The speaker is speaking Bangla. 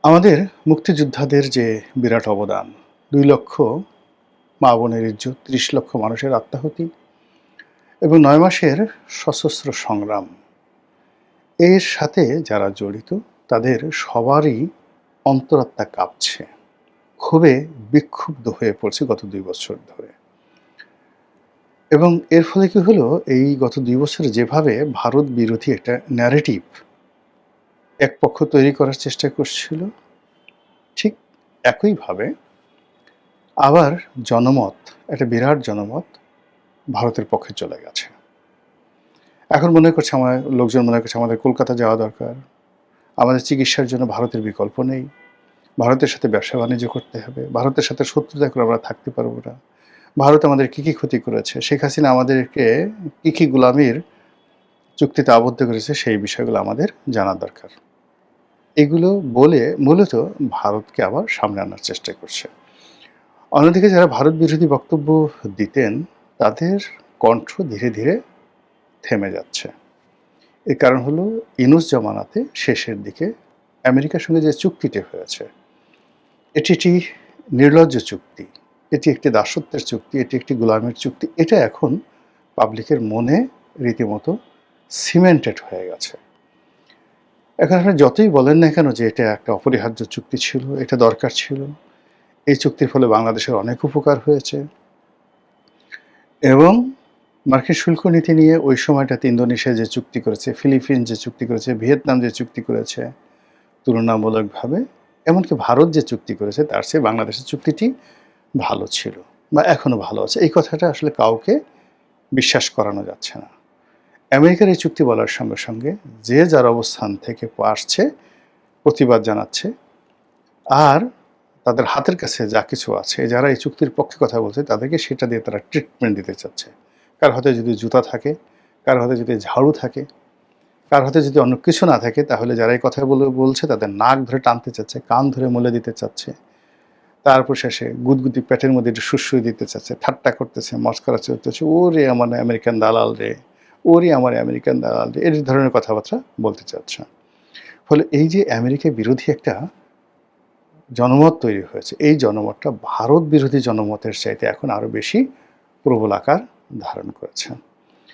আমাদের মুক্তিযোদ্ধাদের যে বিরাট অবদান, ২ লক্ষ মা-বোনের ইজ্জত, ৩০ লক্ষ মানুষের আত্মাহুতি এবং ৯ মাসের সশস্ত্র সংগ্রাম, এর সাথে যারা জড়িত তাদের সবারই অন্তরাত্মা কাঁপছে। ক্ষোভে বিক্ষুব্ধ হয়ে পড়ছে গত ২ বছর ধরে। এবং এর ফলে কি হলো, এই গত ২ বছরে যেভাবে ভারত বিরোধী একটা ন্যারেটিভ এক পক্ষ তৈরি করার চেষ্টা করছিল, ঠিক একইভাবে আবার জনমত, একটা বিরাট জনমত ভারতের পক্ষে চলে গেছে। এখন লোকজন মনে করছে আমাদের কলকাতা যাওয়া দরকার। আমাদের চিকিৎসার জন্য ভারতের বিকল্প নেই। ভারতের সাথে ব্যবসা-বাণিজ্য করতে হবে। ভারতের সাথে শত্রুতা করে আমরা থাকতে পারব না। ভারত আমাদের কি ক্ষতি করেছে? শেখ হাসিনা আমাদেরকে কি গোলামির চুক্তিতে আবদ্ধ করেছে, সেই বিষয়গুলো আমাদের জানা দরকার। এগুলো বলে মূলত ভারতকে আবার সামনে আনার চেষ্টা করছে। অন্যদিকে যারা ভারত বিরোধী বক্তব্য দিতেন, তাদের কণ্ঠ ধীরে ধীরে থেমে যাচ্ছে। এর কারণ হলো ইউনূস জামানাতে শেষের দিকে আমেরিকার সঙ্গে যে চুক্তিটি হয়েছে, এটি একটি নির্লজ্জ চুক্তি, এটি একটি দাসত্বের চুক্তি, এটি একটি গোলামের চুক্তি। এটা এখন পাবলিকের মনে রীতিমতো সিমেন্টেড হয়ে গেছে। এখন আপনি যতই বলেন না কেন যে এটা একটা অপরিহার্য চুক্তি ছিল, এটা দরকার ছিল, এই চুক্তির ফলে বাংলাদেশের অনেক উপকার হয়েছে এবং মার্কিন শুল্ক নীতি নিয়ে ওই সময়টাতে ইন্দোনেশিয়া যে চুক্তি করেছে, ফিলিপিন যে চুক্তি করেছে, ভিয়েতনাম যে চুক্তি করেছে, তুলনামূলকভাবে এমনকি ভারত যে চুক্তি করেছে তার চেয়ে বাংলাদেশের চুক্তিটি ভালো ছিল বা এখনও ভালো আছে। এই কথাটা আসলে কাউকে বিশ্বাস করানো যাচ্ছে না। আমেরিকার এই চুক্তি বলার সঙ্গে সঙ্গে যে যার অবস্থান থেকে আসছে, প্রতিবাদ জানাচ্ছে, আর তাদের হাতের কাছে যা কিছু আছে, যারা এই চুক্তির পক্ষে কথা বলছে তাদেরকে সেটা দিয়ে তারা ট্রিটমেন্ট দিতে চাচ্ছে। কার হাতে যদি জুতা থাকে, কার হাতে যদি ঝাড়ু থাকে, কার হাতে যদি অন্য কিছু না থাকে, তাহলে যারা এই কথা বলছে তাদের নাক ধরে টানতে চাচ্ছে, কান ধরে মলে দিতে চাচ্ছে, তারপর শেষে গুদগুদি পেটের মধ্যে একটু সুড়সুড়ি দিতে চাচ্ছে, ঠাট্টা করতেছে, মস্করা চলতেছে, ওরে আমার আমেরিকান দালাল রে, ওরে আমার আমেরিকান দালাল রে, এই ধরনের কথাবার্তা বলতে চাচ্ছে। ফলে এই যে আমেরিকা বিরোধী একটা জনমত তৈরি হয়েছে, এই জনমতটা ভারত বিরোধী জনমতের চাইতে এখন আরও বেশি প্রবল আকার ধারণ করেছে।